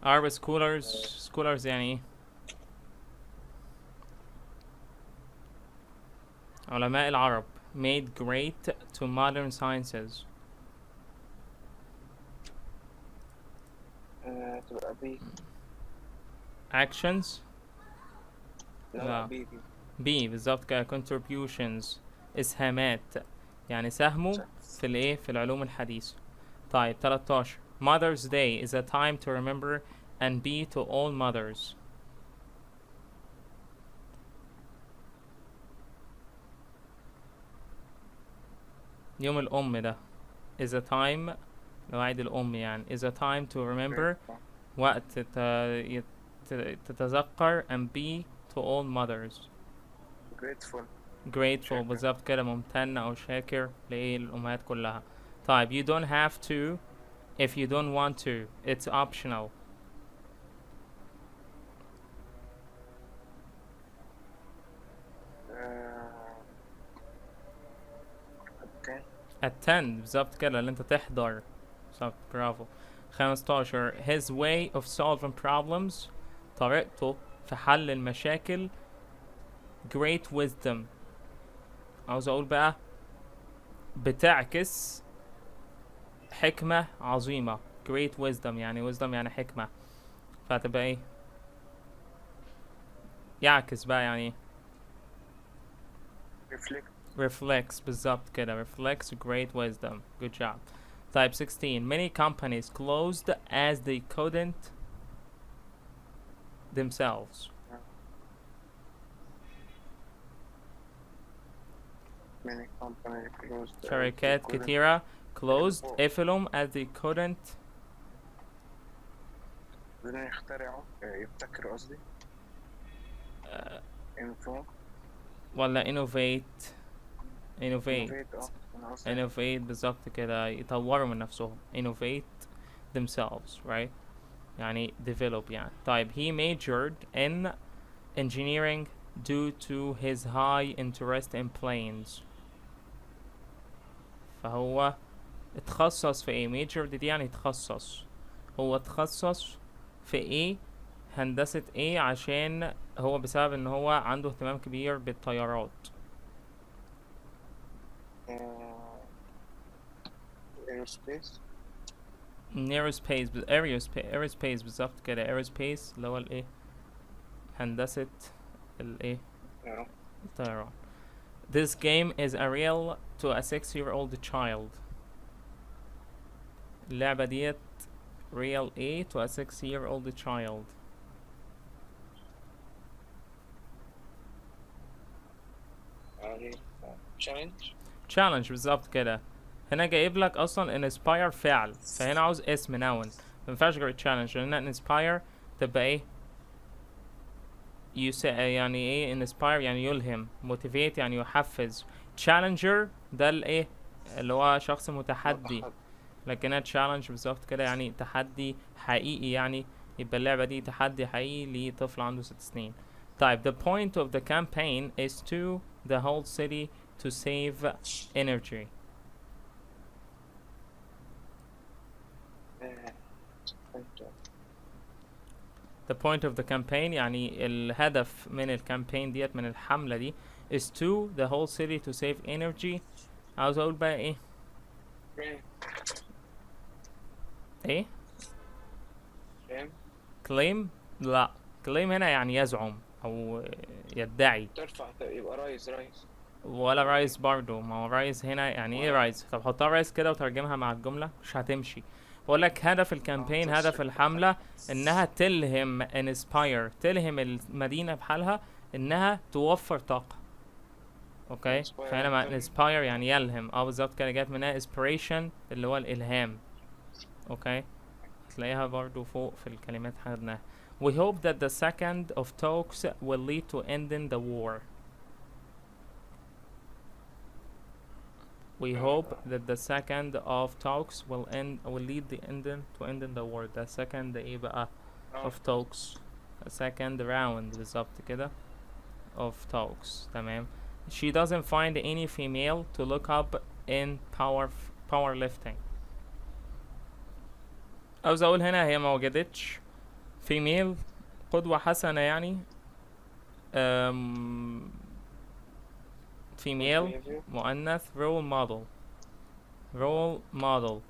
Arab scholars يعني ايه؟ علماء العرب made great to modern sciences. تبقى بي. actions لا بي. B بالظبط كده. contributions إسهامات، يعني ساهموا في الايه، في العلوم الحديثة. طيب 13 Mother's Day is a time to remember and be to all mothers. يوم الأم ده is a time، لو عيد الأم يعني is a time to remember، وقت تتذكر and be to all mothers. grateful بالظبط كده، ممتن أو شاكر لإيه، للأمهات كلها. طيب you don't have to if you don't want to, it's optional. attend بالظبط كده، اللي انت تحضر. بالظبط، برافو. 15 his way of solving problems، طريقته في حل المشاكل great wisdom. عاوز اقول بقى بتعكس حكمة عظيمة. great wisdom يعني wisdom يعني حكمة، فهتبقى ايه؟ يعكس بقى يعني reflects بالظبط كده، reflects great wisdom. good job. Type 16 many companies closed as they couldn't themselves. many companies closed. شركات كتيرة closed قفلهم as they couldn't. بدون يخترعوا، يبتكروا قصدي. ولا innovate بالظبط كده، يطوروا من نفسهم. innovate themselves right، يعني develop يعني. طيب he majored in engineering due to his high interest in planes. فهو اتخصص في ايه؟ majored دي يعني تخصص. هو تخصص في ايه؟ هندسة ايه؟ عشان هو بسبب ان هو عنده اهتمام كبير بالطيارات. aerospace بالظبط كده. aerospace اللي هو الايه، هندسة الايه، الطيران. This game is a real to a 6-year-old child. اللعبة ديت real A to a 6-year-old child. challenge بالظبط كده. هنا جايب لك اصلا inspire فعل، فهنا عاوز اسم noun، مينفعش غير challenge، لان inspire تبقى ايه، يعني ايه inspire يعني يلهم، motivate يعني يحفز، challenger ده الايه اللي هو شخص متحدي، لكنها challenge بالظبط كده يعني تحدي حقيقي يعني. يبقى اللعبة دي تحدي حقيقي لطفل عنده 6 سنين. طيب the point of the campaign is to the whole city to save energy. The point of the campaign يعني الهدف من الكامبين ديت، من الحملة دي is to the whole city to save energy. عاوز اقول بقى ايه؟ ايه؟ claim؟ لا claim هنا يعني يزعم او يدعي. ترفع يبقى رايز. ولا رايز برضو، ما هو رايز هنا يعني ايه رايز؟ طب حطها رايز كده وترجمها مع الجملة مش هتمشي. بقول لك هدف الكامبين، هدف الحملة انها تلهم inspire، تلهم المدينة بحالها انها توفر طاقة. اوكي، فهنا مع inspire يعني يلهم، بالظبط كده، جات منها inspiration اللي هو الالهام. اوكي، هتلاقيها برضو فوق في الكلمات خدناها. We hope that the second of talks will lead to ending the war. We hope that the second of talks will lead the ending the war. The second ايه بقى of talks، the second round بالظبط كده of talks. تمام. She doesn't find any female to look up in powerlifting. عاوز اقول هنا هي ما وجدتش female قدوة حسنة يعني. female مؤنث. role model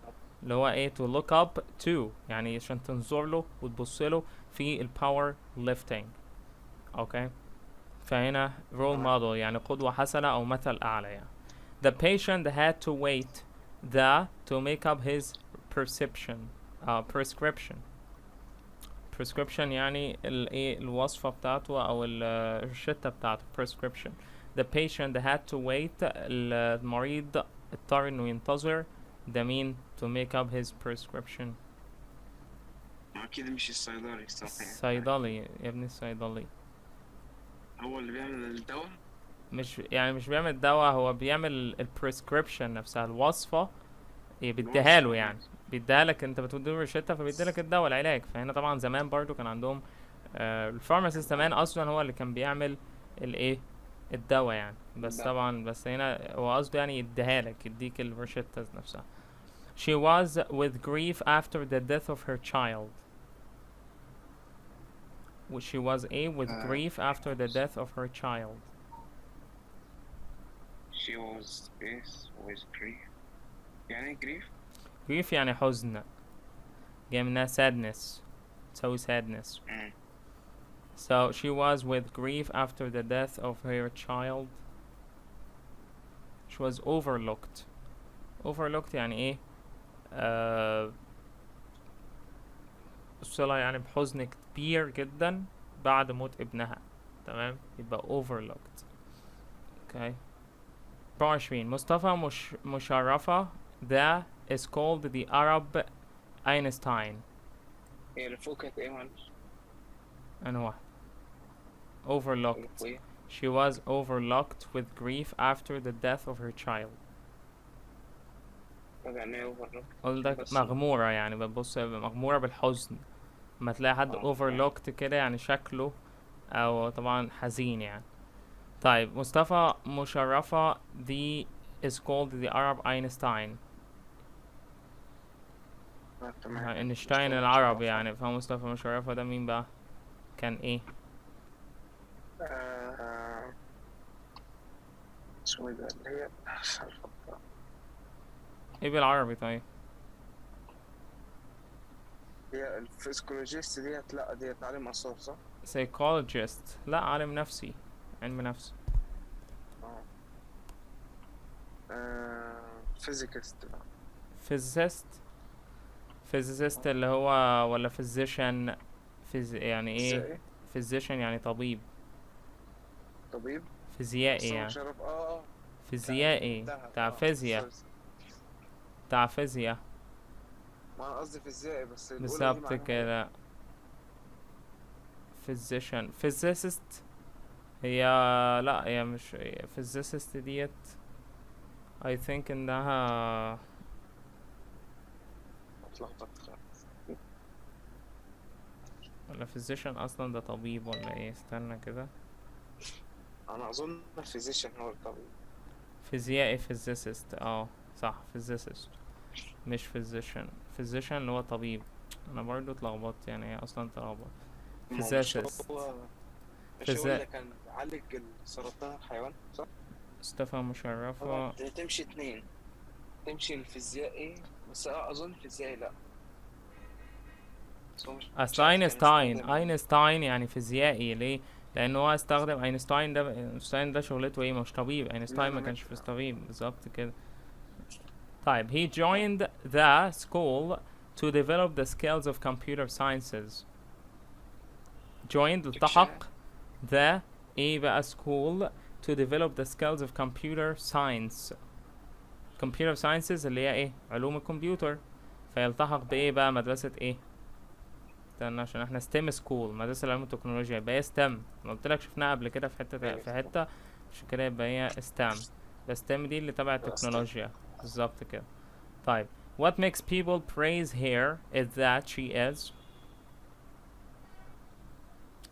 اللي هو ايه to look up to، يعني عشان تنظر له وتبص له في الباور lifting. اوكي، فهنا role model يعني قدوة حسنة او مثل اعلى يعني. the patient had to wait to make up his prescription يعني الايه الوصفة بتاعته او الروشتة بتاعته prescription. the patient had to wait المريض اضطر انه ينتظر ده مين to make up his prescription. اكيد مش الصيدلي. الصيدلي يا ابني، الصيدلي هو اللي بيعمل الدواء. مش بيعمل الدواء، هو بيعمل البريسكريبشن نفسها، الوصفة بيديها له يعني، بيديها لك انت بتديله روشتة فبيدي لك الدواء العلاج. فهنا طبعا زمان برضو كان عندهم الفارماسيست زمان اصلا هو اللي كان بيعمل الايه الدواء يعني. بس طبعا بس هنا هو قصده يعني يديها لك، يديك الروشتة نفسها. She was with grief after the death of her child. She was with grief after the death of her child. She was with grief. يعني grief. grief يعني حزن، جاي منها sadness، تسوي sadness. So she was with grief after the death of her child. She was overlooked يعني ايه صلة يعني بحزن كبير جدا بعد موت ابنها. تمام، يبقى overlooked. اوكي. 24 مصطفى مشرفة ده is called the Arab Einstein. هي اللي فوق كانت ايه معلش؟ أنا واحد. overlooked. She was overlooked with grief after the death of her child. يعني ايه overlooked؟ قلت مغمورة يعني، بتبص مغمورة بالحزن. ما تلاقي حد overlooked كده يعني شكله أو طبعا حزين يعني. طيب مصطفى مشرفة دي is called the Arab Einstein. اينشتاين العرب يعني. فمصطفى مشرفة ده مين بقى؟ كان ايه؟ اسمه ده اللي هي ايه بالعربي طيب؟ هي الفيسيكولوجيست ديت. لا ديت عالم آثار صح؟ psychologist لا، عالم نفسي، علم نفس. physicist. physicist اللي هو ولا physician يعني ايه؟ physician يعني طبيب فيزيائي يعني. فيزيائي بتاع فيزياء ما انا قصدي فيزيائي بس بالظبط كده. physicist هي لا هي مش physicist ديت I think انها ولا physician اصلا ده طبيب ولا ايه؟ استنى كده، انا اظن physician هو الطبيب. فيزيائي physicist صح physicist مش physician اللي هو طبيب. انا برضو اتلخبطت يعني، هي اصلا اتلخبطت. physicist مش هو اللي كان عالج سرطان الحيوان صح؟ مصطفى مشرفة تمشي اتنين، تمشي الفيزيائي بس اظن الفيزيائي لا. اصل اينشتاين يعني فيزيائي. ليه؟ لانه هو استخدم اينشتاين ده شغلته ايه؟ مش طبيب. اينشتاين ما كانش في طبيب بالظبط كده. طيب he joined the school to develop the skills of computer sciences. joined التحق the ايه بقى school to develop the skills of computer sciences اللي هي ايه؟ علوم الكمبيوتر. فيلتحق بايه بقى؟ مدرسة ايه؟ استنى عشان احنا ستيم سكول، مدرسة العلوم والتكنولوجيا، يبقى هي ستيم. ما قلت لك شفناها قبل كده في حتة عشان كده يبقى هي ستيم. بس ستيم دي اللي تبع التكنولوجيا بالظبط كده. طيب what makes people praise her is that she is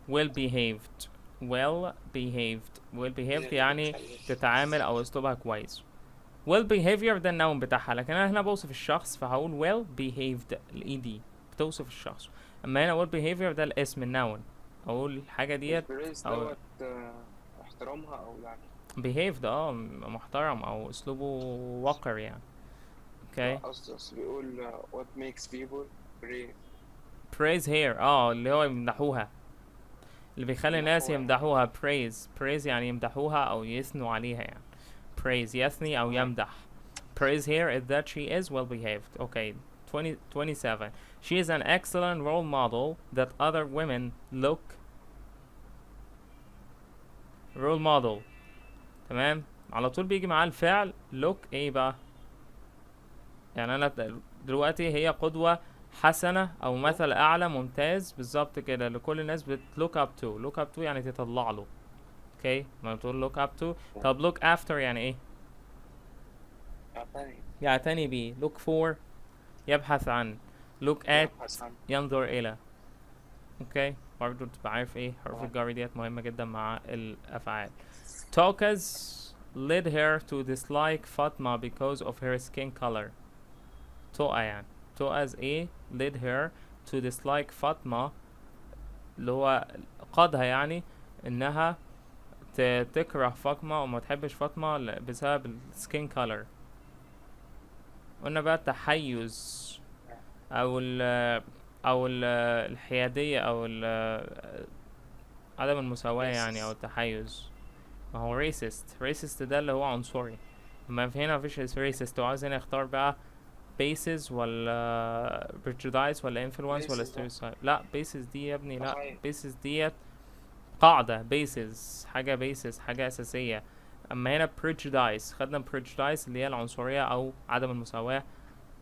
well behaved يعني تتعامل او اسلوبها كويس. well behavior ده النوم بتاعها، لكن انا هنا بوصف الشخص فهقول well behaved. الاي دي بتوصف الشخص. اما هنا اقول behavior ده الاسم النون، اقول الحاجة ديت البريز او دوت احترامها او يعني. behaved محترم او اسلوبه وقر يعني. لا اوكي. قصدي أصل بيقول what makes people brave. praise here اللي هو يمدحوها، اللي بيخلي الناس يمدحوها يعني. يمدحوها praise يعني يمدحوها او يثنوا عليها يعني. praise يثني او تمام. يمدح. praise here is that she is well behaved. Okay. 27. She is an excellent role model that other women look. role model. تمام. على طول بيجي معاه الفعل look ايه بقى؟ يعني انا دلوقتي هي قدوة حسنة او مثل اعلى ممتاز بالظبط كده لكل الناس look up to. look up to يعني تتطلع له. اوكي. ما بتقول look up to. طب look after يعني ايه؟ أعطاني. يعتني بيه. look for يبحث عن. look at يبحث عن. ينظر الى. اوكي. برضه تبقى عارف ايه حروف تمام. الجر ديت مهمة جدا مع الافعال. Tokas led her to dislike Fatma because of her skin color. توقع يعني. توقز ايه led her to dislike فاطمة اللي هو قادها يعني انها تكره فاطمة وما تحبش فاطمة بسبب السكين كولر. قلنا بقى التحيز او ال الحيادية او عدم المساواة يعني او التحيز. ما هو racist ده اللي هو عنصري. اما في هنا مفيش racist، وعاوز هنا يختار بقى basis ولا prejudice ولا influence ولا stereotype. لا basis دي يا ابني، لا basis ديت قاعدة. basis حاجة أساسية. أما هنا prejudice خدنا prejudice اللي هي العنصرية أو عدم المساواة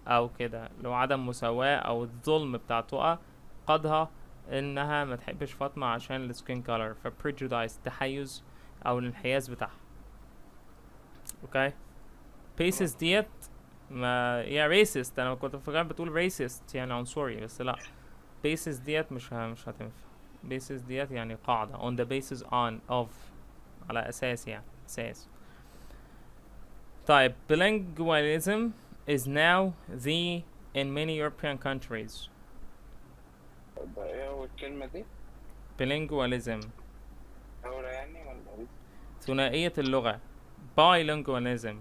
أو كده، لو عدم مساواة أو الظلم بتاع تقى قادها إنها ما تحبش فاطمة عشان السكين كولر. ف prejudice تحيز أو الانحياز بتاعها. اوكي. basis ديت ما يا racist، انا كنت فاكر بتقول racist يعني عنصري، بس لا basis ديت مش هتنفع. basis ديت يعني قاعدة on the basis on of على اساس يعني اساس. طيب bilingualism is now the in many European countries. ده ايه هو الكلمة دي؟ bilingualism دولة يعني ولا ايه؟ ثنائية اللغة. bilingualism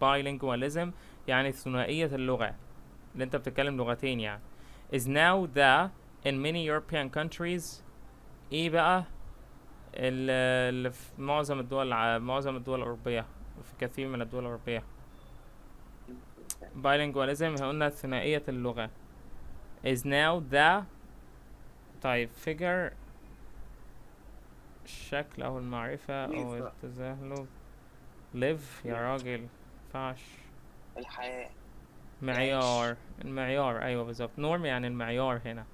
bilingualism يعني ثنائية اللغة اللي انت بتتكلم لغتين يعني. is now the in many European countries ايه بقى اللي في معظم الدول الأوروبية، في كثير من الدول الأوروبية. bilingualism قلنا ثنائية اللغة. is now the طيب figure الشكل أو المعرفة أو التزاهل. live يا راجل مينفعش. الحياة. المعيار أيوة بالظبط. norm يعني المعيار هنا.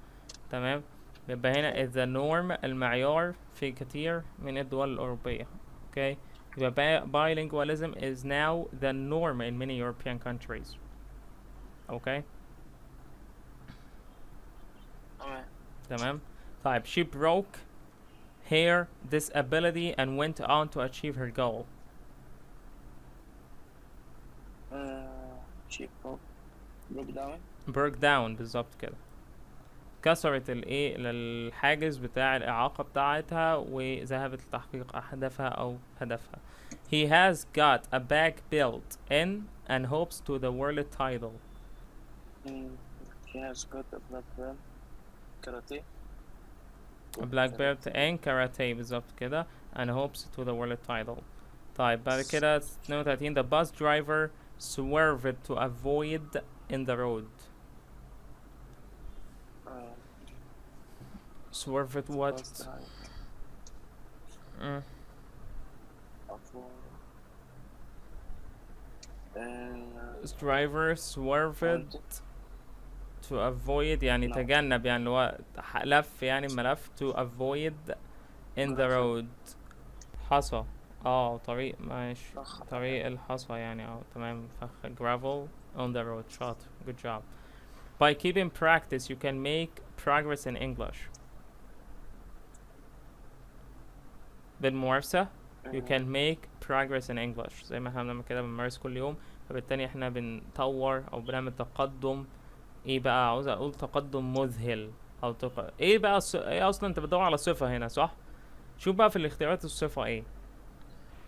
تمام. يبقى هنا is the norm المعيار في كتير من الدول الأوروبية. اوكي. يبقى bilingualism is now the norm in many European countries. اوكي. تمام. طيب she broke her disability and went on to achieve her goal. she broke down بالظبط كده. كسرت الايه الحاجز بتاع الإعاقة بتاعتها وذهبت لتحقيق أهدافها أو هدفها. He has got a black belt in and hopes to the world title. He has got a black belt karate. A black belt in karate بالظبط كده and hopes to the world title. طيب بعد كده 32 the bus driver swerved to avoid in the road. swerved what? driver swerved to avoid يعني تجنب يعني هو لف يعني ملف to avoid in the road. حصى طريق ماشي طريق الحصى يعني تمام فخ gravel on the road. شاطر good job. By keeping practice you can make progress in English. بالممارسة you can make progress in English. زي ما احنا بنعمل كده بنمارس كل يوم، فبالتالي احنا بنطور او بنعمل تقدم ايه بقى، عاوز اقول تقدم مذهل او ايه بقى ايه اصلا انت بتدور على صفة هنا صح؟ شوف بقى في الاختيارات الصفة ايه.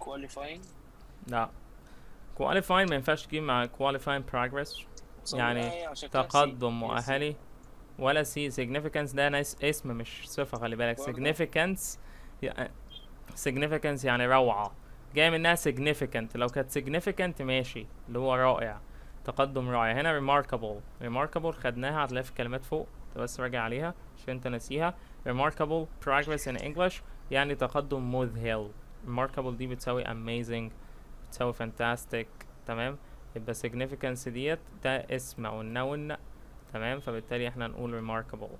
qualifying. لا qualifying ما ينفعش تجيب مع qualifying progress يعني عشان كده سي تقدم هي سي. مؤهلي، ولا سي significance ده ناس اسم مش صفة خلي بالك. برضه significance significance يعني روعة، جاي منها significant. لو كانت significant ماشي اللي هو رائع، تقدم رائع. هنا remarkable خدناها هتلاقيها في الكلمات فوق، انت بس راجع عليها عشان انت ناسيها. remarkable progress in English يعني تقدم مذهل. remarkable دي بتساوي amazing، بتساوي fantastic. تمام، يبقى significance ديت ده اسم او noun. تمام، فبالتالي احنا نقول remarkable.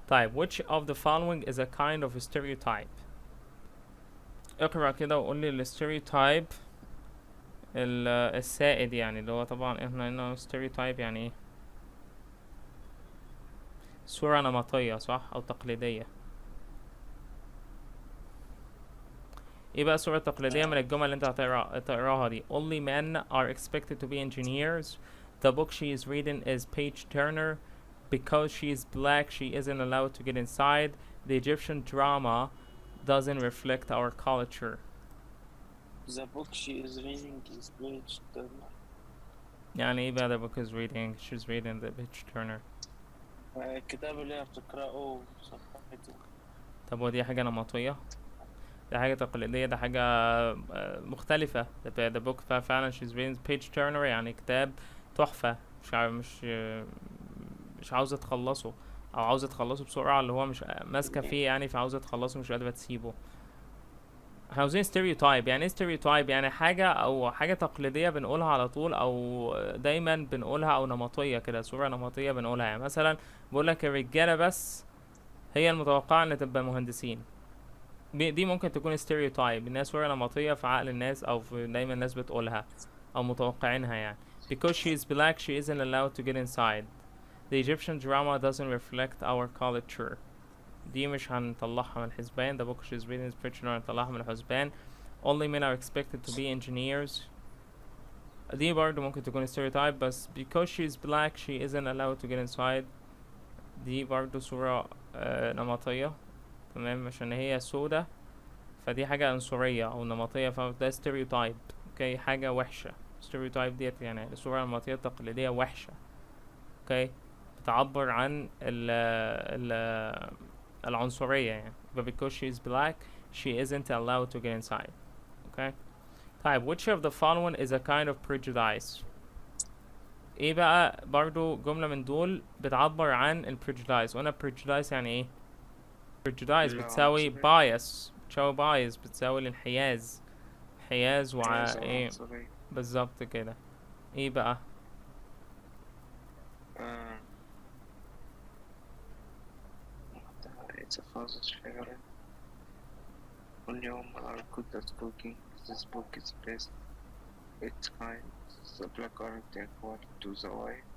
طيب which of the following is a kind of stereotype؟ اقرأ كده وقول لي الستيريوتايب السائد، يعني اللي هو طبعا احنا هنا ستيريوتايب يعني ايه؟ صورة نمطية صح او تقليدية. ايه بقى الصورة التقليدية من الجمل اللي انت هتقراها دي؟ Only men are expected to be engineers. The book she is reading is page turner. Because she is black she isn't allowed to get inside. The Egyptian drama doesn't reflect our culture. the book she is reading is page turner. يعني ايه بقى the book is reading she's reading the page turner؟ الكتاب اللي هي بتقرأه صفحته. طب ودي حاجة نمطية؟ ده حاجة تقليدية، ده حاجة مختلفة. the book فعلا she's reading page turner يعني كتاب تحفة، مش عاوزة تخلصه، او عاوزة تخلصه بسرعة، اللي هو مش ماسكة فيه يعني، فعاوزة تخلصه مش قادرة تسيبه. احنا عاوزين stereotype. يعني ايه stereotype؟ يعني حاجة او حاجة تقليدية بنقولها على طول او دايما بنقولها، او نمطية كده، صورة نمطية بنقولها. يعني مثلا بقولك الرجالة بس هي المتوقعة ان تبقى مهندسين، دي ممكن تكون stereotype، الناس صورة نمطية في عقل الناس او في دايما الناس بتقولها او متوقعينها يعني. Because she is black she isn't allowed to get inside. The Egyptian drama doesn't reflect our culture. دي مش هنطلعها من الحسبان. The book she's reading is fictional هنطلعها من الحسبان. Only men are expected to be engineers. دي برضه ممكن تكون stereotype، بس because she's black she isn't allowed to get inside دي برضه صورة نمطية. تمام، عشان هي سودة فدي حاجة عنصرية أو نمطية، فده stereotype. اوكي، حاجة وحشة. stereotype ديت يعني الصورة النمطية التقليدية وحشة. اوكي، بتعبر عن العنصرية يعني. but because she is black she isn't allowed to get inside. okay. طيب which of the following is a kind of prejudice؟ ايه بقى برضو جملة من دول بتعبر عن ال prejudice؟ وانا prejudice يعني ايه؟ prejudice بتساوي bias، بتساوي الانحياز، انحياز ايه بالظبط كده. ايه بقى؟ It's a father's favorite. Only women are good at cooking. This book is best. It's kind. The black aren't equal to the white.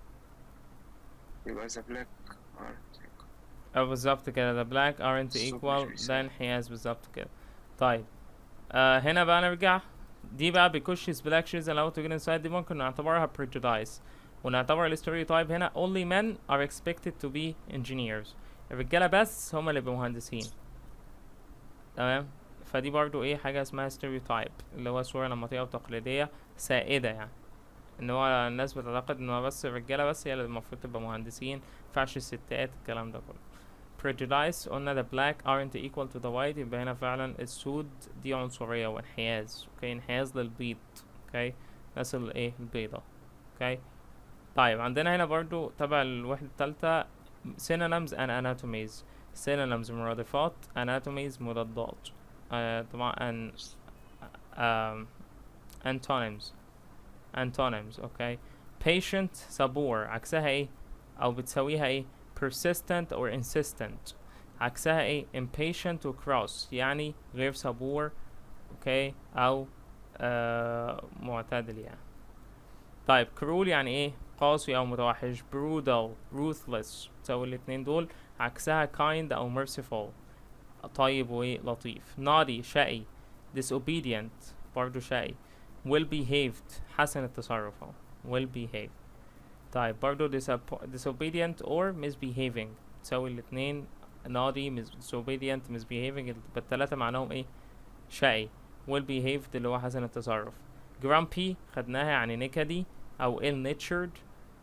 يبقى the black aren't equal. بالظبط كده. the black aren't equal ده انحياز بالظبط كده. طيب هنا بقى نرجع. دي بقى because she's black she's allowed to get inside دي ممكن نعتبرها prejudice، ونعتبر ال stereotype هنا only men are expected to be engineers. الرجالة بس هما اللي بيبقوا مهندسين. تمام، فدي برضو ايه حاجة اسمها stereotype، اللي هو صورة نمطية او تقليدية سائدة يعني، ان هو الناس بتعتقد ان هو بس الرجالة بس هي اللي المفروض تبقى مهندسين، مينفعش الستات، الكلام ده كله. prejudice قلنا the black aren't equal to the white، يبقى هنا فعلا السود دي عنصرية وانحياز. اوكي، انحياز للبيض. اوكي، الناس الايه البيضة. اوكي. طيب عندنا هنا برضو تبع الوحدة التالتة synonyms and anatomies. synonyms مرادفات، anatomies مضادات. طبعا antonyms. اوكي. patient صبور عكسها ايه او بتساويها ايه؟ persistent or insistent. عكسها ايه؟ impatient و cross يعني غير صبور. اوكي، او معتدل يعني. طيب cruel يعني ايه؟ قاسي او متوحش. brutal ruthless تساوي الاتنين دول. عكسها kind او merciful طيب وايه لطيف. naughty شقي. disobedient برضو شقي. well behaved حسن التصرف well behaved. طيب برضو disobedient or misbehaving تساوي الاتنين naughty disobedient misbehaving التلاتة معناهم ايه شقي well-behaved اللي هو حسن التصرف. grumpy خدناها يعني نكدي أو ill-natured.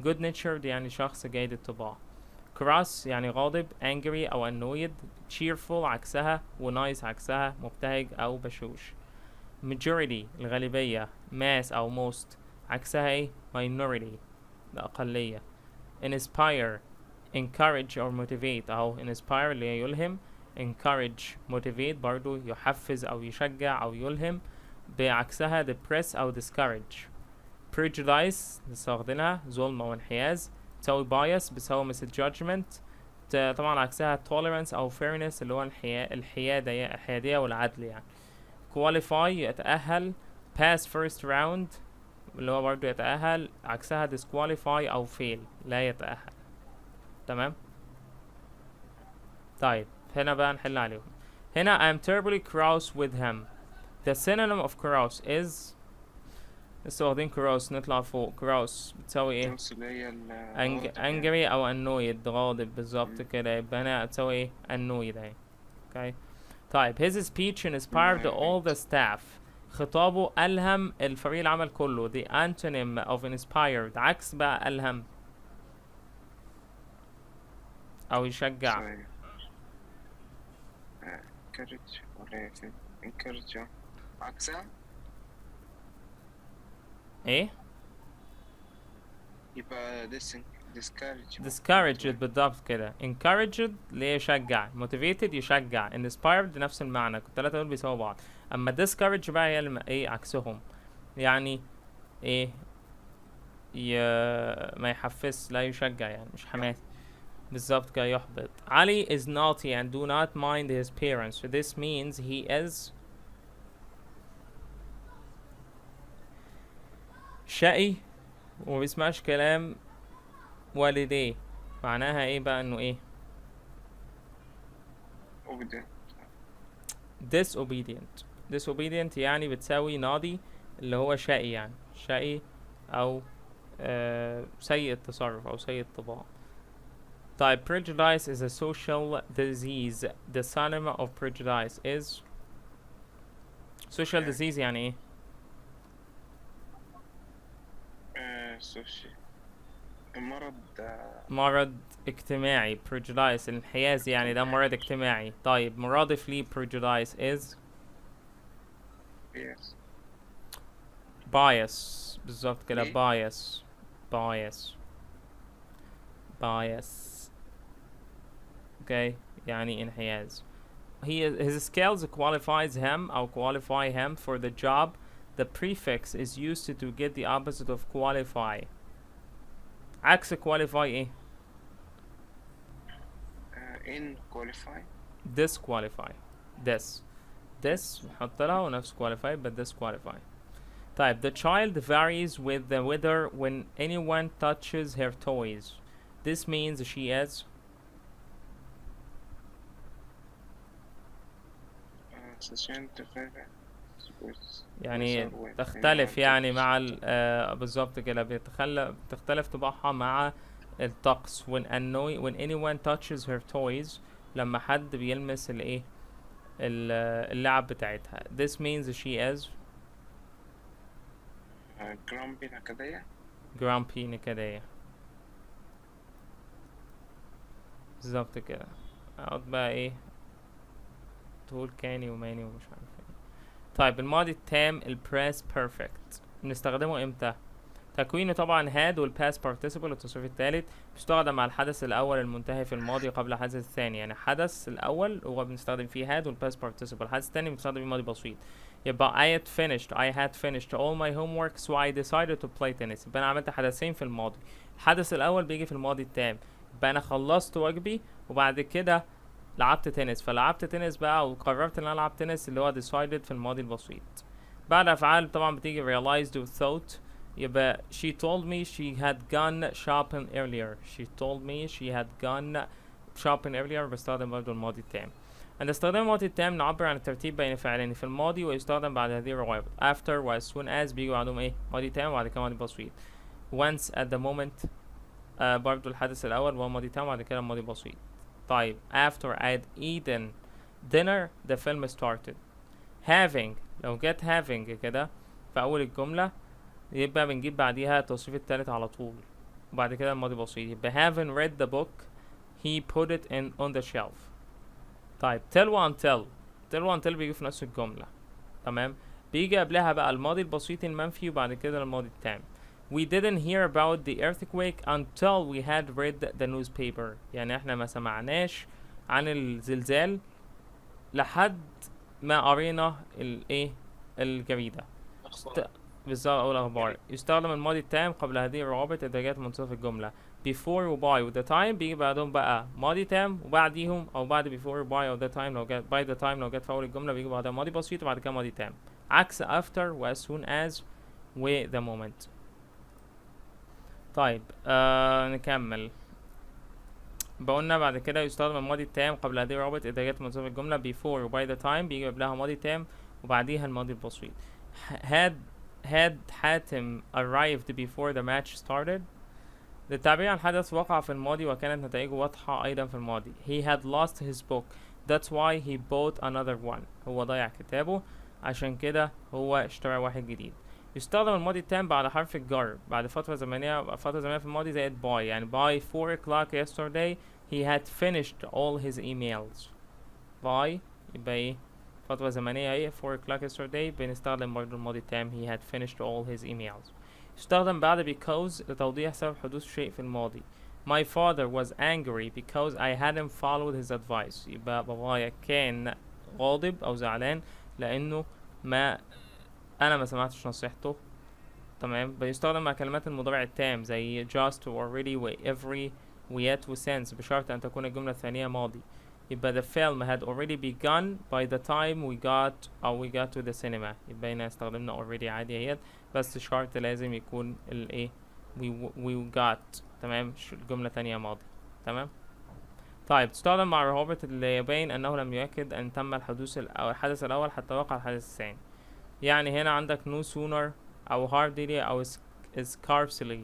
good-natured يعني شخص جيد الطباع. cross يعني غاضب angry أو annoyed. cheerful عكسها ونايس عكسها مبتهج أو بشوش. majority الغالبية mass أو most عكسها ايه minority الأقلية. inspire encourage or motivate أو inspire اللي هي يلهم encourage motivate برضو يحفز أو يشجع أو يلهم بعكسها depress أو discourage. prejudice لسه واخدينها ظلم أو انحياز تساوي bias بتساوي misjudgment طبعا عكسها tolerance أو fairness اللي هو الحيادية والعدل يعني. qualify يتأهل pass first round اللي هو برضو يتأهل عكسها disqualify أو fail لا يتأهل. تمام. طيب هنا بقى نحل عليهم. هنا I'm terribly cross with him. The synonym of cross is لسه واخدين cross نطلع فوق cross بتساوي ايه angry أو annoyed غاضب بالظبط كده يبقى هنا تساوي ايه annoyed اهي. اوكي طيب his speech inspired all the staff خطابه ألهم الفريق العمل كله. the antonym of inspired عكس بقى ألهم أو يشجع. encourage ولا encourage عكسها ايه يبقى discourage بالضبط كده. encouraged اللي يشجع motivated يشجع inspired نفس المعنى التلاتة دول بيساووا بعض. اما discourage بقى هي ايه عكسهم يعني ايه ما يحفز لا يشجع يعني مش حماسي بالظبط كده يحبط. علي is naughty and do not mind his parents so this means he is شقي ومبيسمعش كلام والديه. معناها ايه بقى انه ايه disobedient يعني بتساوي ناضي اللي هو شقي يعني شقي او سيء التصرف او سيء الطباع. طيب prejudice is a social disease. The synonym of prejudice is social disease يعني ايه مرض اجتماعي. prejudice الانحياز يعني ده مرض اجتماعي. طيب مرادف ليه prejudice is bias بالظبط كده bias okay يعني انحياز. his skills qualifies him أو qualify him for the job. The prefix is used to get the opposite of qualify. عكس qualify ايه in qualify disqualify. this نحط لها ونفس qualify but disqualify. طيب the child varies with the weather when anyone touches her toys. This means she is يعني تختلف يعني مع بالظبط كده بتختلف طباعها مع الطقس. when anyone touches her toys لما حد بيلمس الايه اللعب بتاعتها. This means she is grumpy نكدية بالظبط كده. اقعد بقى ايه تقول كاني وماني ومش عارف ايه. طيب الماضي التام البريس بيرفكت بنستخدمه امتى؟ تكوينه طبعا had والpast participle التصريف الثالث بيستخدم مع الحدث الاول المنتهي في الماضي قبل الحدث الثاني. يعني الحدث الاول هو بنستخدم فيه had والpast participle. الحدث الثاني بنستخدم فيه ماضي بسيط. يبقى I had finished all my homework so I decided to play tennis. يبقى انا عملت حدثين في الماضي. الحدث الاول بيجي في الماضي التام يبقى انا خلصت واجبي وبعد كده لعبت تنس. فلعبت تنس بقى وقررت ان انا العب تنس اللي هو decided في الماضي البسيط. بعد افعال طبعا بتيجي realized و thought. يبقى she told me she had gone shopping earlier بستخدم برضه الماضي التام. عند استخدام الماضي التام نعبر عن الترتيب بين فعلين في الماضي ويستخدم بعد هذه الروابط. after و as soon as بيجوا بعدهم ايه ماضي تام وبعد كده ماضي بسيط. once at the moment برضو الحدث الأول هو ماضي تام وبعد كده ماضي بسيط. طيب after I'd eaten dinner the film started. having لو جت having كده في أول الجملة يبقى بنجيب بعديها التصريف التالت على طول وبعد كده الماضي بسيط. يبقى having read the book he put it on the shelf. طيب till وuntil بيجي في نفس الجملة. تمام. بيجي قبلها بقى الماضي البسيط المنفي وبعد كده الماضي التام. We didn't hear about the earthquake until we had read the newspaper. يعني احنا ما سمعناش عن الزلزال لحد ما قرينا الايه الجريدة. بالظبط أو الأخبار. يستخدم الماضي التام قبل هذه الروابط إذا جت منتصف الجملة. before و by و the time بيجي بعدهم بقى ماضي تام وبعديهم أو بعد before و by أو the time لو جت by the time لو جت في أول الجملة بيجي بعدها ماضي بسيط وبعد كده ماضي تام. عكس after و as soon as و the moment. طيب نكمل. بقولنا بعد كده يستخدم الماضي التام قبل هذه الروابط إذا جت منتصف الجملة. before و by the time بيجي قبلها ماضي تام وبعديها الماضي البسيط. had حاتم arrived before the match started. للتعبير عن حدث وقع في الماضي وكانت نتائجه واضحة أيضا في الماضي. he had lost his book that's why he bought another one. هو ضيع كتابه عشان كده هو اشترى واحد جديد. يستخدم الماضي التام بعد حرف الجر بعد فترة زمنية في الماضي زائد by. يعني by 4 o'clock yesterday he had finished all his emails. by يبقى ايه فترة زمنية ايه 4 o'clock yesterday بنستخدم برضه الماضي التام he had finished all his emails. يستخدم بعد because لتوضيح سبب حدوث شيء في الماضي. My father was angry because I hadn't followed his advice. يبقى بابايا كان غاضب أو زعلان لأنه أنا ما سمعتش نصيحته. تمام. بيستخدم مع كلمات المضارع التام زي just و already و every و yet و since بشرط أن تكون الجملة الثانية ماضي. يبقى the film had already begun by the time we got to the cinema. يبقى هنا استخدمنا already عادي اهيت بس شرط لازم يكون الايه we got. تمام. الجملة تانية ماضي. تمام. طيب تستخدم مع الروابط اللي يبين انه لم يؤكد ان تم الحدث الاول حتى وقع الحدث الثاني. يعني هنا عندك no sooner او hardly او scarcely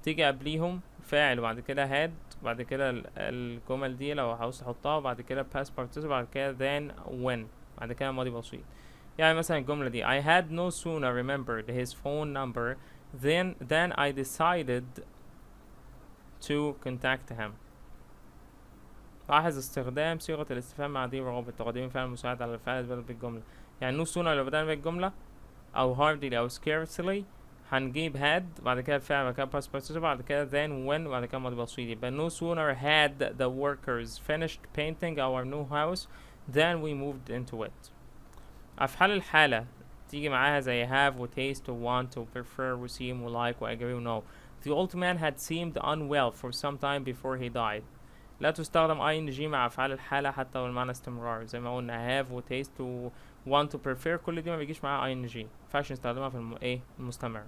تيجي قبليهم فاعل وبعد كده had بعد كده الجمل دي لو عاوز تحطها بعد كده past participle بعد كده then when بعد كده ماضي بسيط. يعني مثلا الجملة دي I had no sooner remembered his phone number then I decided to contact him. لاحظ استخدام صيغة الاستفهام مع دي روابط تقديم فعل مساعد على الفعل بدل بالجملة. يعني no sooner لو بدأنا بالجملة أو hardly أو scarcely هنجيب had بعد كده الفعل بعد كده past participle بعد كده then when بعد كده ماضي بسيط. يبقى no sooner had the workers finished painting our new house then we moved into it. أفعال الحالة تيجي معاها زي have و taste و want و prefer و seem و like و agree و know. The old man had seemed unwell for some time before he died. لا تستخدم ing مع أفعال الحالة حتى والمعنى استمرار زي ما قلنا have و taste و want و prefer كل دي ما بيجيش معاها ing مينفعش نستخدمها في المستمر.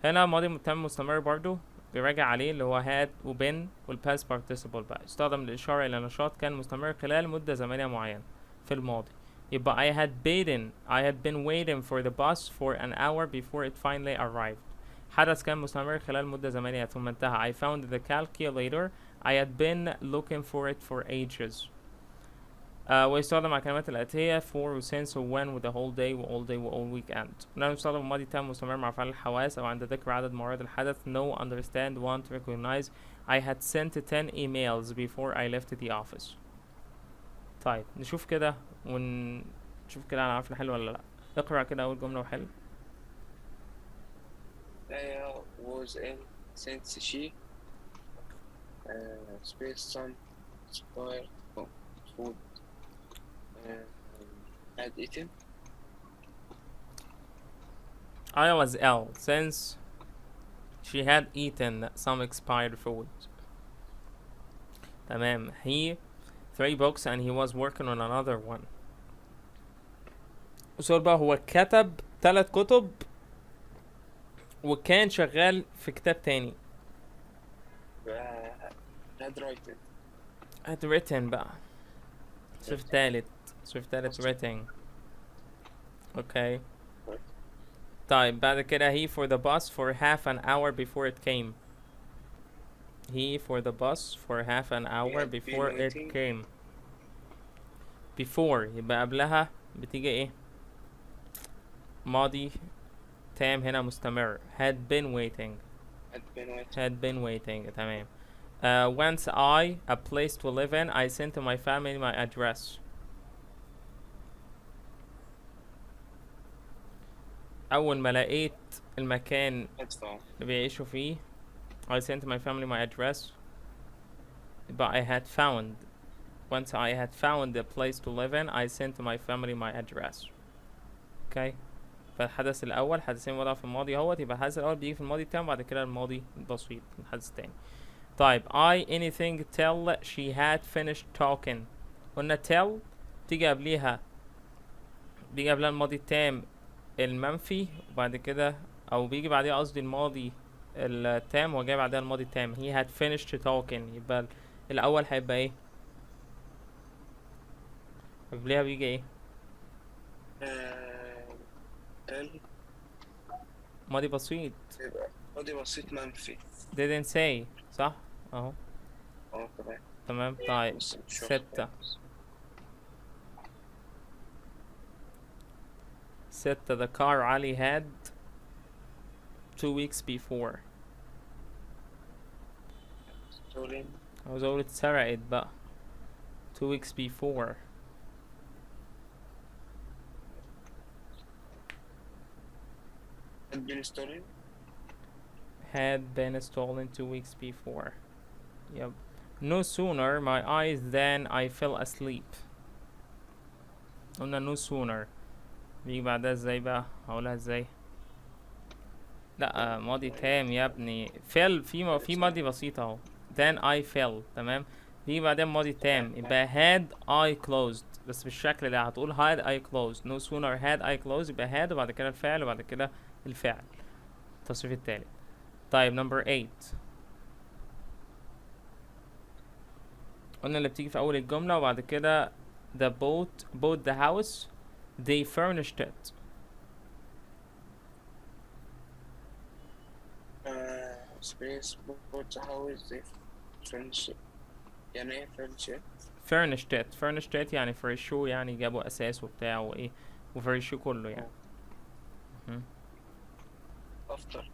هنا ماضي تام مستمر برضو بيراجع عليه اللي هو had و been والpast participle بقى يستخدم للإشارة إلى نشاط كان مستمر خلال مدة زمنية معينة في الماضي. يبقى I had been waiting for the bus for an hour before it finally arrived. حدث كان مستمر خلال مدة زمنية ثم انتهى. I found the calculator I had been looking for it for ages. ويستخدم مع الكلمات الآتية for و since و when و the whole day و all day و all weekend. لا يستخدم الماضي تام مستمر مع أفعال الحواس أو عند ذكر عدد مرات الحدث know understand want recognize. I had sent 10 emails before I left the office. طيب نشوف كده ونشوف كده هنعرف نحل ولا لأ. اقرأ كده أول جملة وحل. Leia was in since she spaced some expired food had eaten. I was ill since she had eaten some expired food. تمام. He 3 books and he was working on another one. السؤال بقى هو كتب 3 كتب وكان شغال في كتاب تاني. had written بقى. صف تالت written. اوكي. طيب بعد كده he for the bus for half an hour before it came. he for the bus for half an hour had been before it waiting. came. before يبقى قبلها بتيجي ايه؟ ماضي تام هنا مستمر. had been waiting. had been waiting. تمام. once I a place to live in I sent to my family my address. أول ما لقيت المكان had found. اللي بيعيشوا فيه I sent to my family my address. But I had found. Once I had found a place to live in I sent to my family my address. Okay. فالحدث الأول حدثين وضعوا في الماضي اهوت، يبقى الحدث الأول بيجي في الماضي التام بعد كده الماضي البسيط الحدث التاني. طيب I anything till she had finished talking. قلنا till بيجي قبلها الماضي التام المنفي وبعد كده أو بيجي بعديها قصدي الماضي التام وجاي بعدها الماضي التام. he had finished talking يبقى الأول هيبقى ايه؟ قبلها بيجي ايه؟ till ماضي بسيط. يبقى ماضي بسيط منفي. didn't say صح؟ اهو تمام. تمام. طيب بس مش ستة the car Ali had 2 weeks before. stolen. عاوز اقول اتسرقت بقى 2 weeks before. had been stolen. had been stolen 2 weeks before. Yep. No sooner my eyes than I fell asleep. قلنا no sooner بيجي بعدها ازاي بقى؟ هقولها ازاي؟ لا ماضي تام يا ابني. fell في ماضي بسيط اهو. then I fell تمام. بيجي بعدها ماضي تام يبقى had I closed بس بالشكل ده هتقول had I closed. no sooner had I closed يبقى had وبعد كده الفعل وبعد كده الفعل التصريف التالت. طيب number 8 قلنا اللي بتيجي في أول الجملة وبعد كده the bought the house they furnished it. space bought the house they furnished it. يعني ايه furnished it يعني فرشوه يعني جابوا أساس وبتاع وإيه وفرشوه كله يعني. أكتر.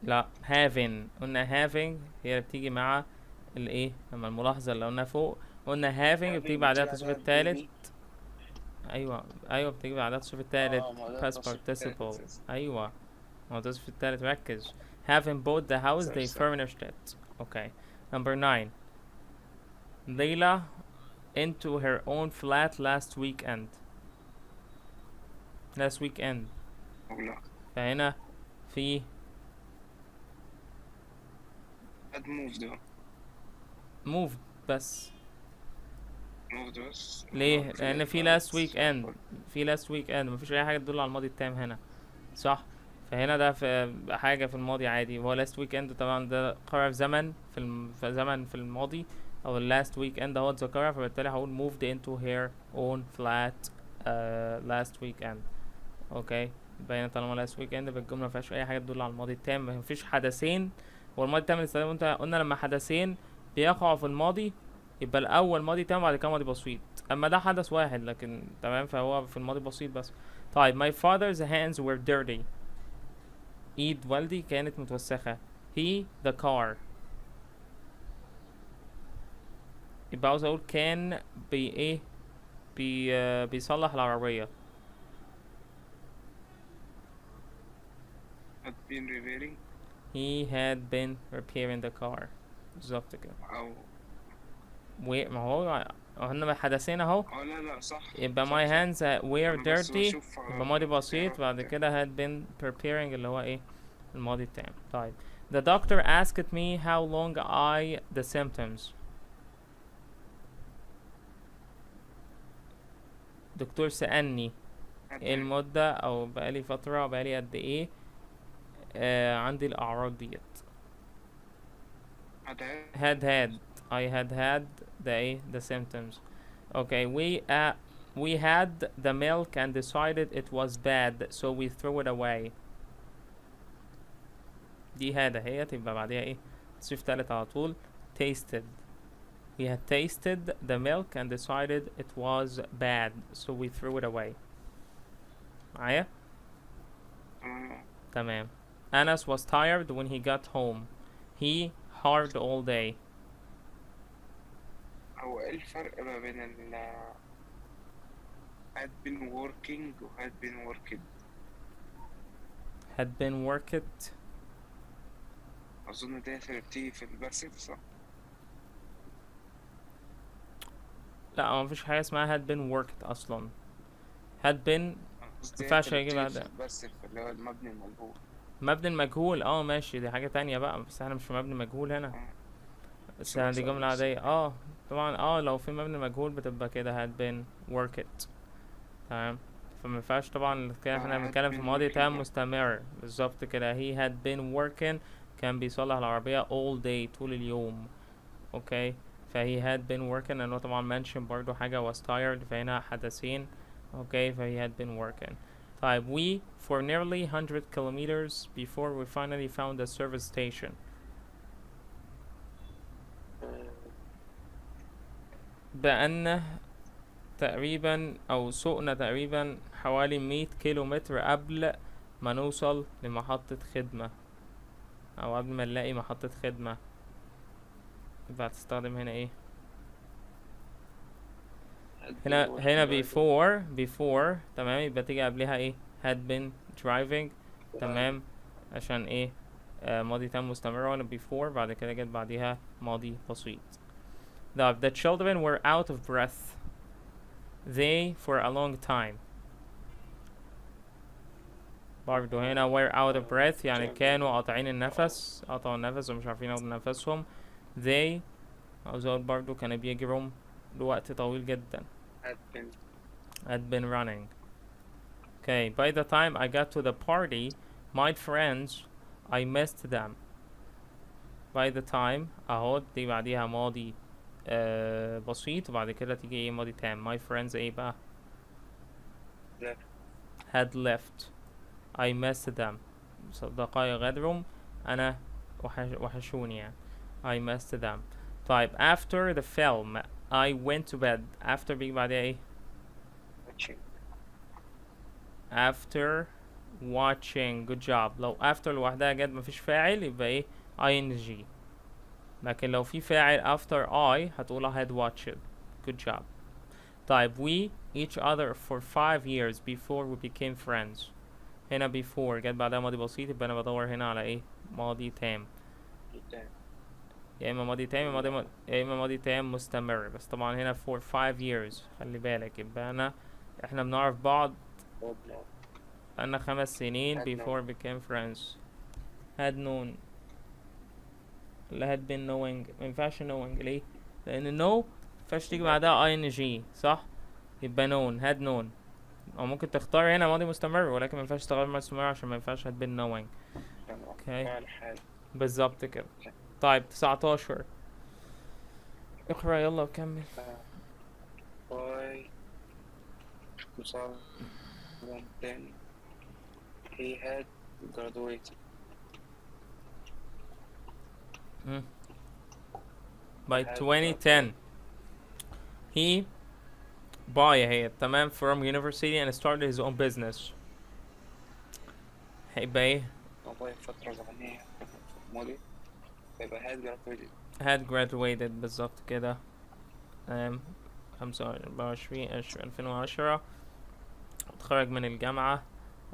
لا having قلنا having هي اللي بتيجي مع الايه لما الملاحظة اللي قلنا فوق قلنا having بتيجي بعدها التصريف التالت. ايوه بتيجي بعدها التصريف التالت past participle. ايوه ما هو التصريف التالت ركز. having bought the house they furnished it. okay. number 9 Layla into her own flat last weekend. فهنا في had moved. moved بس. moved بس. ليه؟ لأن في last weekend مفيش أي حاجة تدل على الماضي التام هنا صح؟ فهنا ده في حاجة في الماضي عادي. هو last weekend طبعا ده قرر في زمن في الماضي أو last weekend هو اتذكرها فبالتالي هقول moved into her own flat last weekend. اوكي باين طالما last weekend بالجملة مفيهاش أي حاجة تدل على الماضي التام. مفيش حدثين. هو الماضي التام اللي استخدمه قلنا لما حدثين بيقعوا في الماضي يبقى الأول ماضي تام وبعد كده ماضي بسيط. أما ده حدث واحد لكن تمام فهو في الماضي بسيط بس. طيب my father's hands were dirty. ايد والدي كانت متوسخة. he the car يبقى عاوز اقول كان بيصلح العربية. had been repairing. he had been repairing the car. بالظبط كده. ما هو هن حدثين اهو. لا صح. يبقى my hands were dirty يبقى ماضي بسيط بعد كده had been preparing اللي هو ايه الماضي التام. طيب the doctor asked me how long the symptoms. دكتور سألني ايه المدة او بقالي فترة بقالي قد ايه عندي الأعراض ديت. I had the symptoms. Okay, we had the milk and decided it was bad so we threw it away. دي هذا هي تبقى بعدها ايه تصريف تالت على طول. tasted. We had tasted the milk and decided it was bad, so we threw it away. معايا؟ تمام. Anas was tired when he got home. He hard all day. هو ايه الفرق ما بين ال had been working و had been worked؟ had been worked. أظن دي بتيجي في الباسيف صح؟ لا ما فيش حاجة اسمها had been worked أصلا. had been مينفعش يجي بعدها. في الباسيف اللي هو المبني المجهول. مبني المجهول ماشي، دي حاجة تانية بقى، بس احنا مش في مبني مجهول هنا. بس دي جملة عادية. طبعا لو في مبني مجهول بتبقى كده had been worked. تمام. فمينفعش طبعا كده احنا بنتكلم في ماضي تام مستمر بالظبط كده. he had been working كان بيصلح العربية all day طول اليوم. اوكي. فهي had been working لأنه طبعا mention برضو حاجة was tired، فهنا حدثين. اوكي. فهي had been working. طيب we for nearly 100 kilometers before we finally found a service station. بأن تقريبا أو سوقنا تقريبا حوالي 100 كيلومتر قبل ما نوصل لمحطة خدمة، أو قبل ما نلاقي محطة خدمة. يبقى هتستخدم هنا ايه؟ هنا before تمام، يبقى تيجي قبلها ايه؟ had been driving. تمام. عشان ايه؟ ماضي تام مستمر وانا before، بعد كده جت بعديها ماضي بسيط. The children were out of breath. They for a long time. برضو هنا were out of breath يعني كانوا قاطعين النفس، قطعوا النفس ومش عارفين ياخدوا نفسهم. They أو برضو كانوا بيجروا لوقت طويل جدا. had been running. Okay, by the time I got to the party, my friends, I missed them. By the time اهو دي بعديها ماضي بسيط، وبعد كده تيجي ايه؟ ماضي تام. my friends ايه بقى؟ had left. I missed them. صدقائي غادرهم، أنا وحشوني يعني. I missed them. طيب after the film I went to bed. after بيجي بعدها ايه؟ after watching. good job. لو after لوحدها جد مفيش فاعل يبقى ايه؟ ing. لكن لو في فاعل after I هتقولها had watched. good job. طيب we each other for 5 years before we became friends. هنا before جت بعدها ماضي بسيط، يبقى انا بدور هنا على ايه؟ ماضي تام. يا اما ماضي تام يا اما ماضي تام مستمر، بس طبعا هنا for 5 years خلي بالك، يبقى احنا بنعرف بعض بقالنا 5 سنين before became friends. had known ولا had been knowing؟ مينفعش knowing ليه؟ لأن know مينفعش تيجي بعدها ing صح؟ يبقى known had known. أو ممكن تختار هنا ماضي مستمر، ولكن مينفعش تختار ماضي مستمر عشان مينفعش had been knowing. اوكي بالظبط كده. طيب 19 اقرأ يلا وكمل. He had graduated. By 2010 he هي تمام from university and started his own business. هيبقى ايه؟ فترة زمنية ماضي، هيبقى had graduated بالظبط كده. 25/20/2010 اتخرج من الجامعة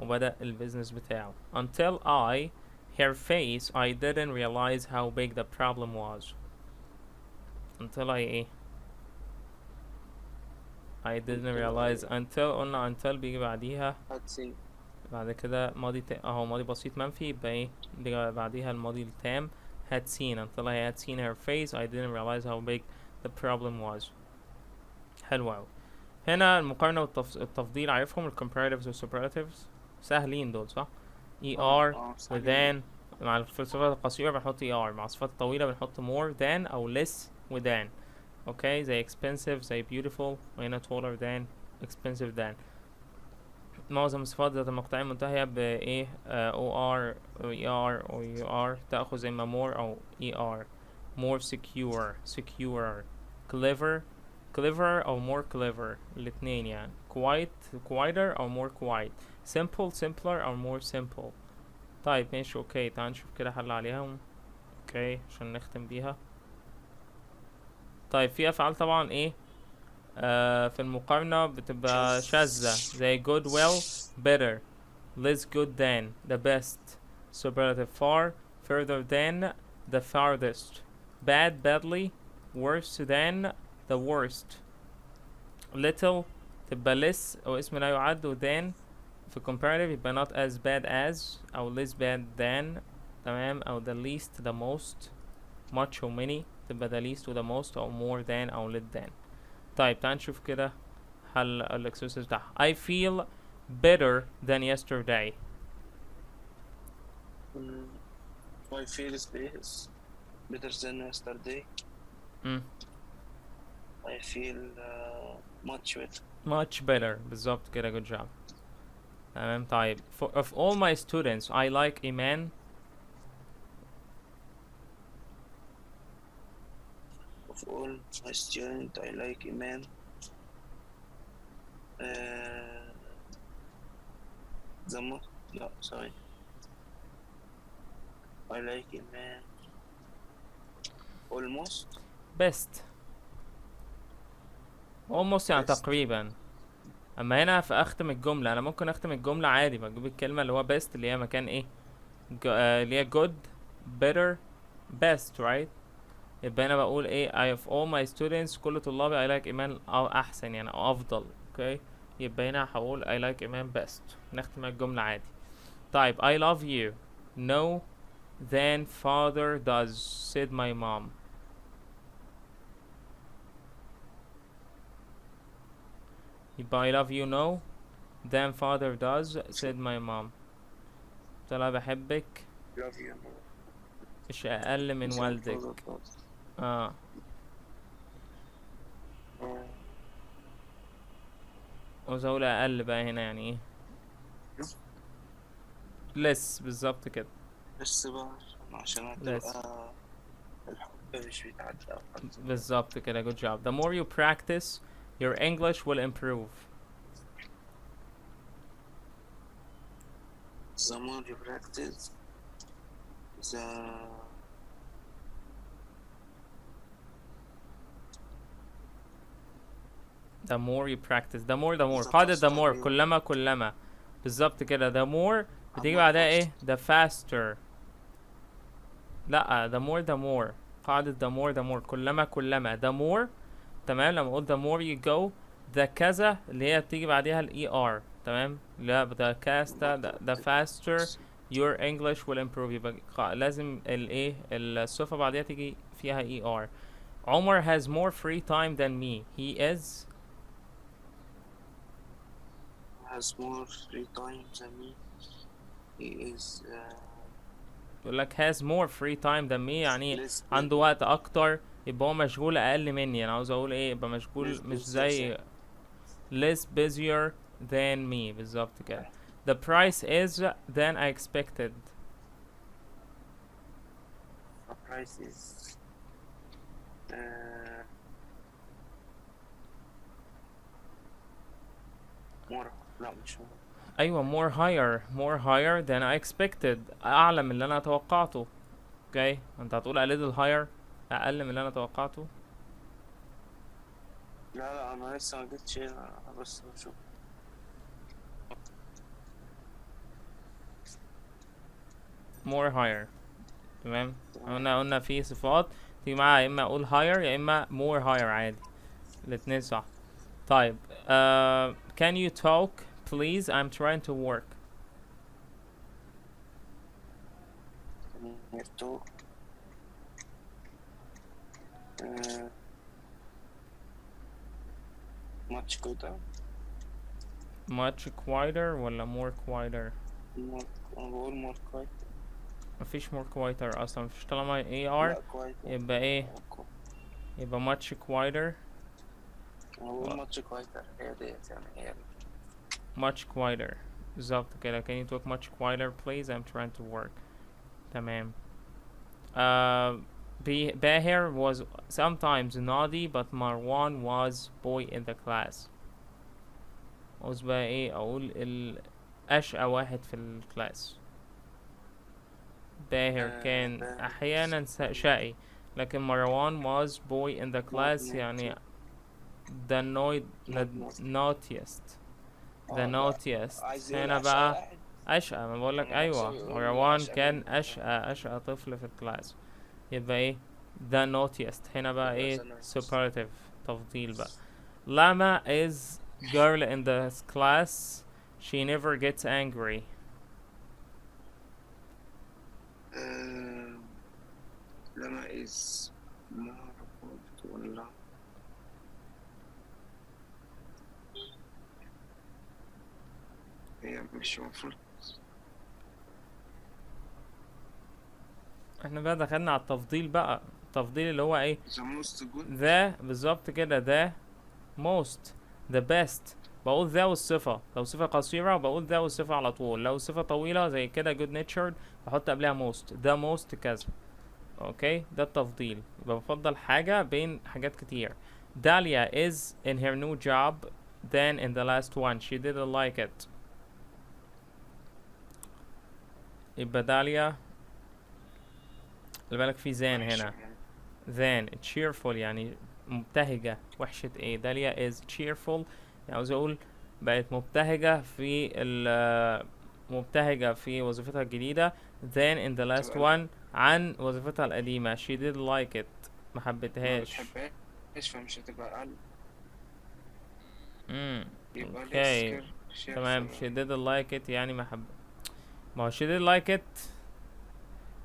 وبدأ البيزنس بتاعه. Until her face I didn't realize how big the problem was. Until I didn't realize. until قلنا until بيجي بعديها بعد كده ماضي اهو ماضي بسيط منفي، يبقى ايه بيجي بعديها الماضي التام had seen. until I had seen her face I didn't realize how big the problem was. حلو اوي. هنا المقارنة والتفضيل عارفهم، ال comparatives وال superlatives سهلين دول صح؟ er و than. مع الصفات القصيرة بنحط er، مع الصفات الطويلة بنحط more than أو less و than. اوكي زي expensive زي beautiful، وهنا taller than expensive than. معظم الصفات ذات المقطعين منتهية بإيه OR أو ER أو UR تأخذ إما more أو ER. more secure securer clever clever أو more clever الاتنين يعني. quieter أو more quiet. simple simpler أو more simple. طيب ماشي اوكي، تعال نشوف كده حل عليها. اوكي عشان نختم بيها. طيب في أفعال طبعا إيه في المقارنة بتبقى شاذة زي good well better less good than the best superlative far further than the farthest bad badly worse than the worst little تبقى less أو اسم لا يعد و than في comparative يبقى not as bad as أو less bad than تمام أو the least the most much و many تبقى the least و the most أو more than أو less than. طيب تعال نشوف كده حل الاكسرسايز بتاعها. I feel better than yesterday. I feel space better than yesterday. I feel much better. much better بالظبط كده good job. تمام طيب of all my students I like إيمان. Of all my students I like إيمان. لا sorry. I like إيمان. almost best almost يعني best. تقريبا. اما هنا في اختم الجملة انا ممكن اختم الجملة عادي بجيب الكلمة اللي هو best اللي هي مكان ايه اللي هي good better best right. يبقى انا بقول ايه I of all my students كل طلابي I like إيمان او احسن يعني او افضل. اوكي يبقى هنا هقول I like إيمان best. نختم الجملة عادي. طيب I love you no than father does said my mom. يبقى I love you no than father does said my mom. قلت لها بحبك love you more مش اقل من والدك. عاوز اقول اقل بقى هنا يعني ايه less بالظبط كده. بس بقى عشان هتبقى الحب مش بيتعدى بالظبط كده good job. The more you practice your English will improve. The more you practice the more you practice the more قاعدة the more كلما بالظبط كده. the more بتيجي بعدها ايه the faster. لا the more قاعدة the more كلما the more تمام. لما اقول the more you go the كذا اللي هي بتيجي بعدها ال er تمام. لا the the faster your English will improve. يبقى لازم الايه الصفة بعدها تيجي فيها er. عمر has more free time than me. He has more free time than me. He is يقول لك has more free time than me يعني عنده وقت اكتر. يبقى هو مشغول اقل مني. انا عاوز اقول ايه يبقى مشغول مش زي less busier than me بالظبط كده. the price is than I expected. the price is more لا مش more. ايوه more higher than I expected اعلى من اللي انا توقعته. اوكي انت هتقول a little higher اقل من اللي انا توقعته. لا انا لسه ما جبتش انا بس بشوف. more higher تمام. قلنا في صفات تيجي معاها يا اما اقول higher يا اما more higher عادي الاتنين صح. طيب can you talk please I'm trying to work. Can you talk much quieter much quieter ولا more quieter. بقول more quieter. مفيش more quieter اصلا مفيش طالما AR يبقى ايه يبقى much quieter. بقول much quieter هي ديت يعني هي much quieter. بالظبط كده. can you talk much quieter please I'm trying to work. تمام. باهر was sometimes naughty but Marwan was boy in the class. عاوز بقى ايه اقول أشقى واحد في الكلاس. باهر كان أحيانا شقي، لكن مروان was boy in the class يعني the naughtiest. the naughtiest هنا بقى أشقى. ما بقولك أيوة مروان كان أشقى طفل في الكلاس، يبقى ايه the naughtiest. هنا بقى ايه superlative تفضيل بقى. Lama is girl in the class she never gets angry. لما is معرفة ولا هي مش مفروض. احنا بقى دخلنا على التفضيل بقى. التفضيل اللي هو ايه the most good. the بالظبط كده the most the best. بقول ذا والصفة لو صفة قصيرة، وبقول ذا والصفة على طول. لو صفة طويلة زي كده good natured بحط قبلها most. the most كذا. اوكي ده التفضيل. يبقى بفضل حاجة بين حاجات كتير. Dahlia is in her new job than in the last one. She didn't like it. يبقى داليا اللي بالك في زان هنا. than cheerful يعني مبتهجة. وحشة ايه داليا is cheerful يعني عاوز اقول بقت مبتهجة في وظيفتها الجديدة than in the last one عن وظيفتها القديمة. she didn't like it ما حبتهاش. فمش هتبقى أقل. اوكي تمام. she didn't like it يعني ما هو she didn't like it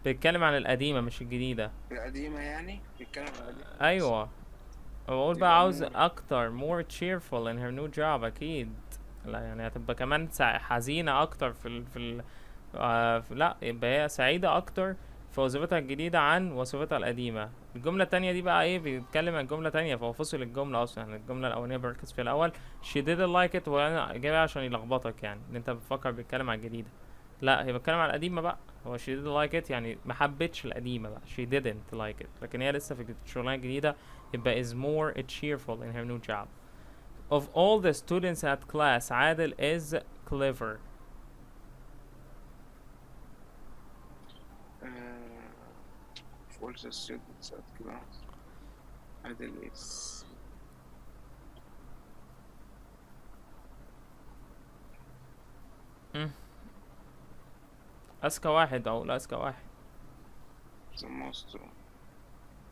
بيتكلم عن القديمة مش الجديدة. القديمة يعني بيتكلم عن القديمة. ايوه بقول بقى عاوز اكتر more cheerful in her new job. اكيد لا يعني هتبقى كمان حزينة اكتر لا يبقى هي سعيدة اكتر في وظيفتها الجديدة عن وظيفتها القديمة. الجملة التانية دي بقى ايه بيتكلم عن جملة تانية، فهو فصل الجملة اصلا. يعني الجملة الاولانية بركز في الاول she didn't like it وانا جايبها عشان يلخبطك يعني ان انت بتفكر بيتكلم عن الجديدة. لا هي بتكلم عن القديمة بقى. هو she didn't like it يعني ما حبتش القديمة بقى she didn't like it، لكن هي لسه في الشغلانة الجديدة يبقى is more cheerful in her new job. Of all the students at class عادل is clever. of all the students at class عادل is أذكى واحد أو أذكى واحد.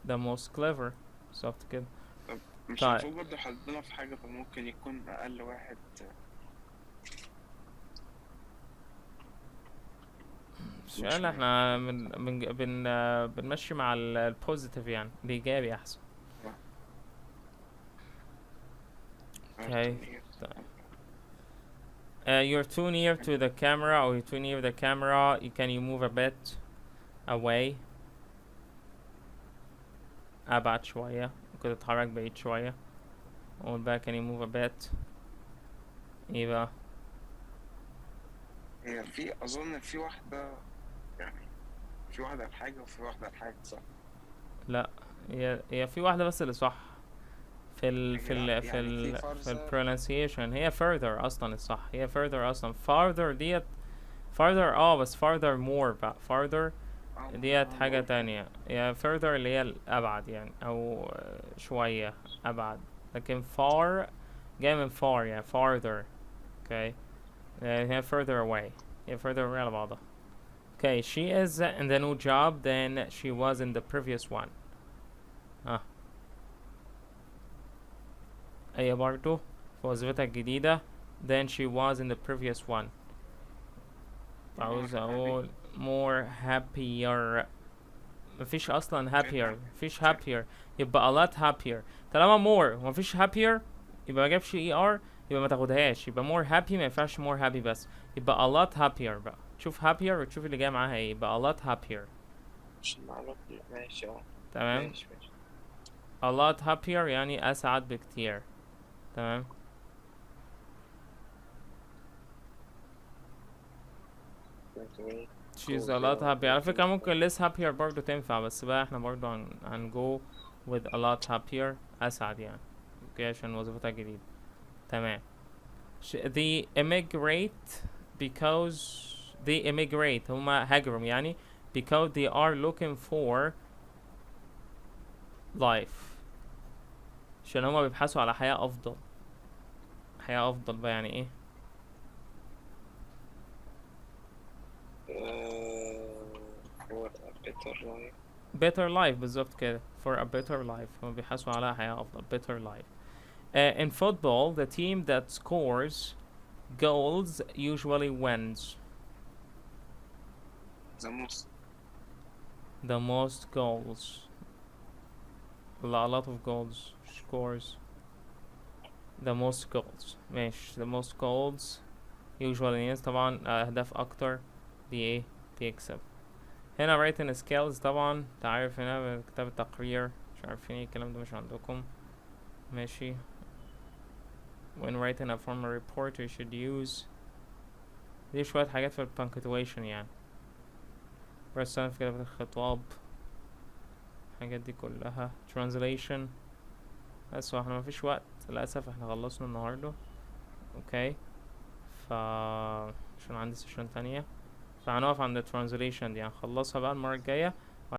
the most clever بالظبط كده. طب مش المفروض برضه حددنا في حاجة، فممكن يكون أقل واحد. سؤال احنا بنمشي مع البوزيتيف يعني الإيجابي أحسن. Okay. You're too near to the camera or you're too near the camera. Can you move a bit away؟ أبعد شوية. ممكن تتحرك بعيد شوية. أقول بقى can you move a bit؟ إيه بقى؟ هي أظن في واحدة يعني في واحدة الحاجة وفي واحدة الحاجة صح؟ لا هي في واحدة بس اللي صح. في ال pronunciation هي further أصلا الصح. هي further أصلا. farther ديت farther بس farther more بقى. farther ديت حاجة تانية. هي further اللي هي الأبعد يعني أو شوية أبعد، لكن far جاي من far يعني farther. okay هي further away. هي further away على بعضها. okay she is in the new job than she was in the previous one. هي برضو في وظيفتها الجديدة than she was in the previous one. عاوز أقول more happier. مفيش أصلا happier. مفيش happier يبقى a lot happier. طالما more ومفيش happier يبقى ما جابش ER يبقى ما تاخدهاش. يبقى more happy ما ينفعش more happy بس، يبقى a lot happier بقى. تشوف happier وتشوف اللي جاي معاها ايه. يبقى a lot happier. ماشي تمام. a lot happier يعني أسعد بكتير. تمام. she's a lot happy. على فكرة ممكن less happier برضو تنفع، بس بقى احنا برضو هنgo with a lot happier، أسعد يعني. اوكي عشان وظيفتها جديد. تمام. they immigrate because they immigrate، هما هاجروا يعني because they are looking for life، عشان هما بيبحثوا على حياة أفضل. حياة أفضل بقى يعني إيه؟ for a better life. better life بالظبط كده. for a better life، هما بيبحثوا على حياة أفضل. better life. In football, the team that scores goals usually wins. The most The most goals. A lot of goals. Scores. The most goals. ماشي. The most goals usually is طبعا أهداف أكتر بيكسب. هنا writing skills طبعا تعرف هنا كتاب التقرير، مش عارفين ايه الكلام ده، مش عندكم. ماشي. when writing a formal report you should use، دي شوية حاجات في punctuation يعني، رسم في كتابة الخطاب، الحاجات دي كلها. translation. بس احنا مفيش وقت للأسف، احنا خلصنا النهاردة. اوكي عشان عندي سيشن تانية، فهنقف عند translation دي هنخلصها بقى المرة الجاية.